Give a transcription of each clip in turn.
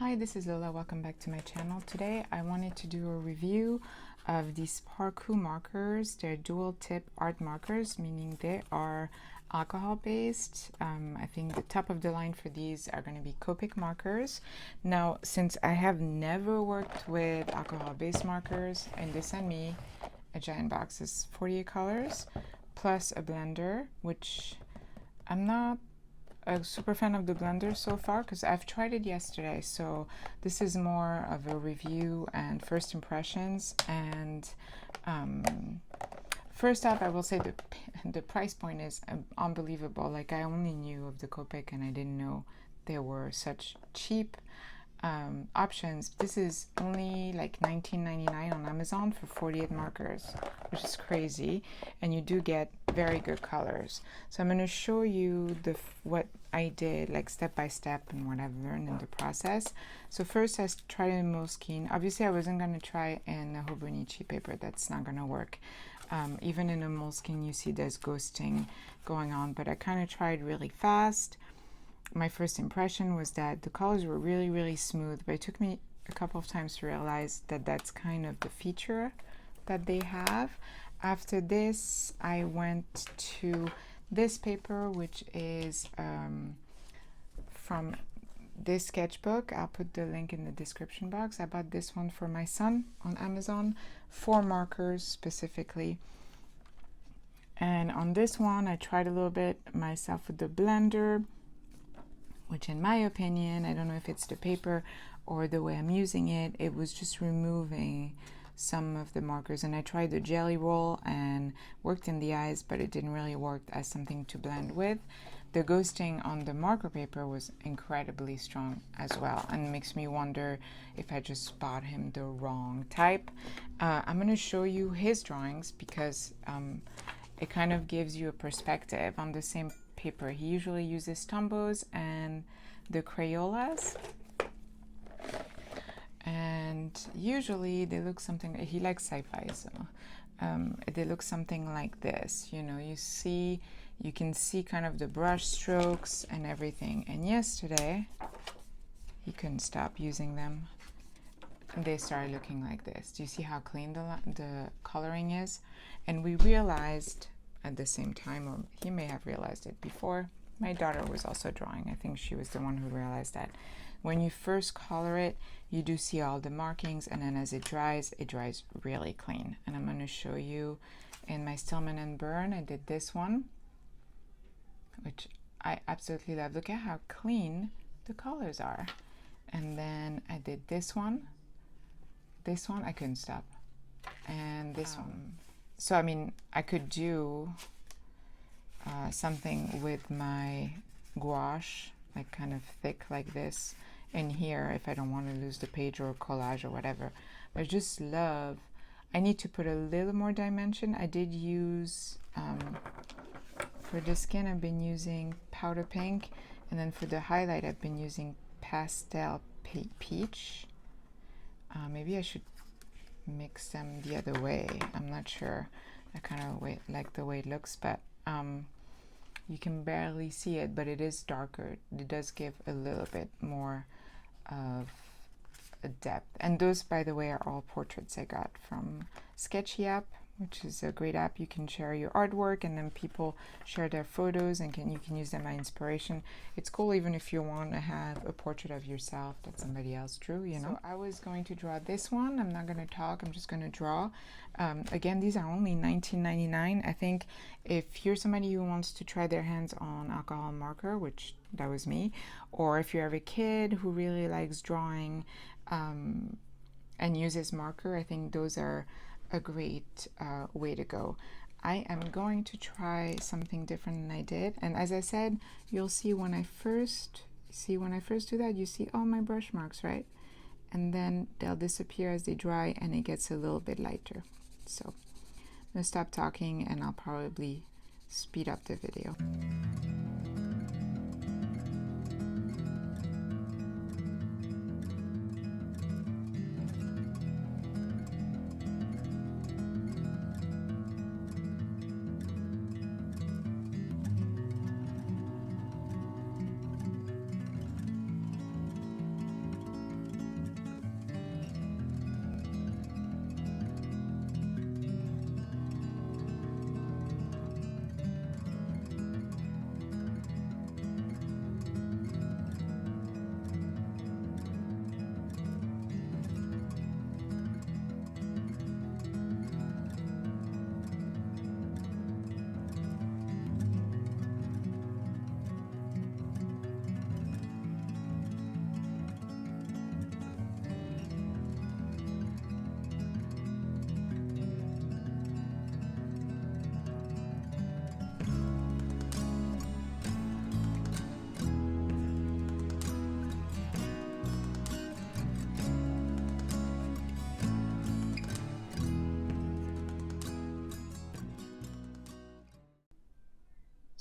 Hi, this is Lola. Welcome back to my channel. Today I wanted to do a review of these parkoo markers. They're dual tip art markers, meaning they are alcohol based. I think the top of the line for these are going to be Copic markers. Now, since I have never worked with alcohol based markers, and they sent me a giant box, it's 48 colors plus a blender, which I'm not a super fan of the blender so far because I've tried it yesterday, so this is more of a review and first impressions. And first off, I will say the price point is unbelievable. Like, I only knew of the Copic and I didn't know there were such cheap options. This is only like $19.99 on Amazon for 48 markers, which is crazy, and you do get very good colors. So I'm going to show you what I did, like step by step, and what I've learned in the process. So first I tried in Moleskine. Obviously I wasn't going to try in a Hobonichi paper. That's not going to work. Even in a Moleskine you see there's ghosting going on, but I kind of tried really fast. My first impression was that the colors were really smooth, but it took me a couple of times to realize that that's kind of the feature that they have. After this, I went to this paper, which is from this sketchbook. I'll put the link in the description box. I bought this one for my son on Amazon, 4 markers specifically. And on this one, I tried a little bit myself with the blender, which in my opinion, I don't know if it's the paper or the way I'm using it, it was just removing some of the markers. And I tried the jelly roll and worked in the eyes, but it didn't really work as something to blend with. The ghosting on the marker paper was incredibly strong as well, and makes me wonder if I just bought him the wrong type. I'm going to show you his drawings because it kind of gives you a perspective on the same paper. He usually uses Tombos and the Crayolas, and usually they look something, he likes sci-fi, so they look something like this. You know, you can see kind of the brush strokes and everything. And yesterday he couldn't stop using them and they started looking like this. Do you see how clean the coloring is? And we realized at the same time, or he may have realized it before, my daughter was also drawing. I think she was the one who realized that when you first color it, you do see all the markings, and then as it dries really clean. And I'm going to show you in my Stillman and Birn. I did this one, which I absolutely love. Look at how clean the colors are. And then I did this one. This one I couldn't stop, and this one. So I mean, I could do something with my gouache, like kind of thick like this in here, if I don't want to lose the page or collage or whatever. But I just love, I need to put a little more dimension. I did use, for the skin I've been using powder pink, and then for the highlight I've been using pastel peach. Maybe I should mix them the other way. I'm not sure. I kind of like the way it looks, but you can barely see it, but it is darker. It does give a little bit more of a depth. And those, by the way, are all portraits I got from Sketchy app, which is a great app. You can share your artwork and then people share their photos, and you can use them as inspiration. It's cool even if you want to have a portrait of yourself that somebody else drew, you know. So I was going to draw this one. I'm not going to talk, I'm just going to draw. Again, these are only $19.99. I think if you're somebody who wants to try their hands on alcohol marker, which that was me, or if you have a kid who really likes drawing and uses marker, I think those are a great way to go. I am going to try something different than I did, and as I said, you'll see when I first do that, you see all my brush marks, right? And then they'll disappear as they dry and it gets a little bit lighter. So I'm gonna stop talking and I'll probably speed up the video.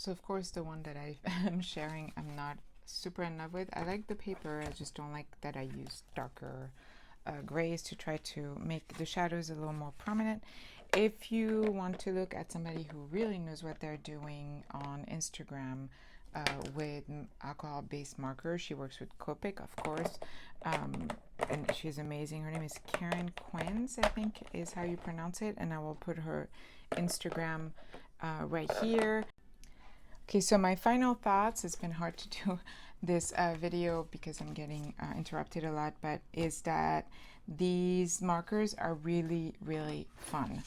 So of course the one that I am sharing I'm not super in love with. I like the paper, I just don't like that I use darker grays to try to make the shadows a little more prominent. If you want to look at somebody who really knows what they're doing on Instagram with alcohol-based markers, she works with Copic, of course, and she's amazing. Her name is Karen Quinns, I think is how you pronounce it, and I will put her Instagram right here. Okay, so my final thoughts, it's been hard to do this video because I'm getting interrupted a lot, but is that these markers are really, really fun.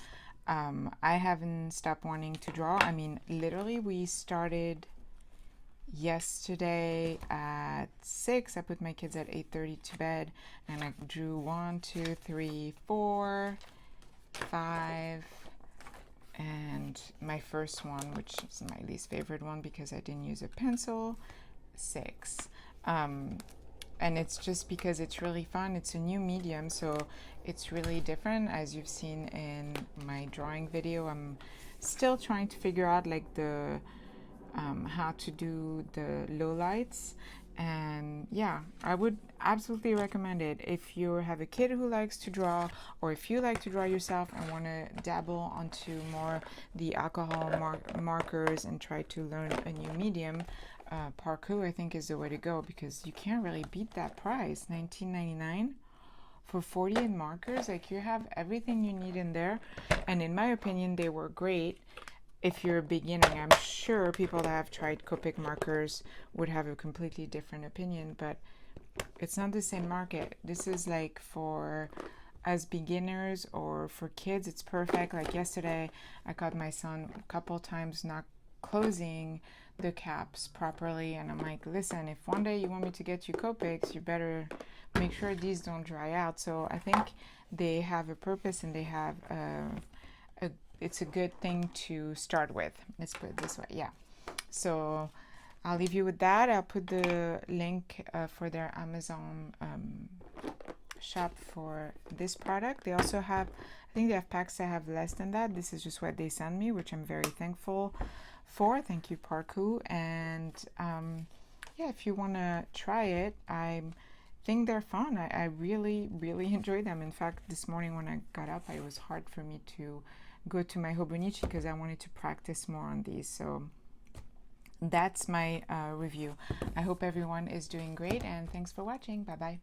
I haven't stopped wanting to draw. I mean, literally we started yesterday at 6. I put my kids at 8:30 to bed, and I drew 1, 2, 3, 4, 5, and my first one, which is my least favorite one because I didn't use a pencil, 6. And it's just because it's really fun. It's a new medium, so it's really different. As you've seen in my drawing video, I'm still trying to figure out like the how to do the lowlights. And yeah, I would absolutely recommend it if you have a kid who likes to draw, or if you like to draw yourself and want to dabble onto more the alcohol markers and try to learn a new medium. Parkoo I think is the way to go, because you can't really beat that price, $19.99 for 48 markers. Like, you have everything you need in there, and in my opinion they were great. If you're a beginner, I'm sure people that have tried Copic markers would have a completely different opinion, but it's not the same market. This is like for as beginners or for kids, it's perfect. Like yesterday, I caught my son a couple times not closing the caps properly, and I'm like, listen, if one day you want me to get you Copics, you better make sure these don't dry out. So I think they have a purpose, and they have it's a good thing to start with. Let's put it this way. Yeah. So I'll leave you with that. I'll put the link for their Amazon shop for this product. They also have, I think they have packs that have less than that. This is just what they send me, which I'm very thankful for. Thank you, Parkoo. And yeah, if you want to try it, I think they're fun. I really, really enjoy them. In fact, this morning when I got up, it was hard for me to go to my Hobonichi because I wanted to practice more on these. So that's my review. I hope everyone is doing great, and thanks for watching. Bye bye.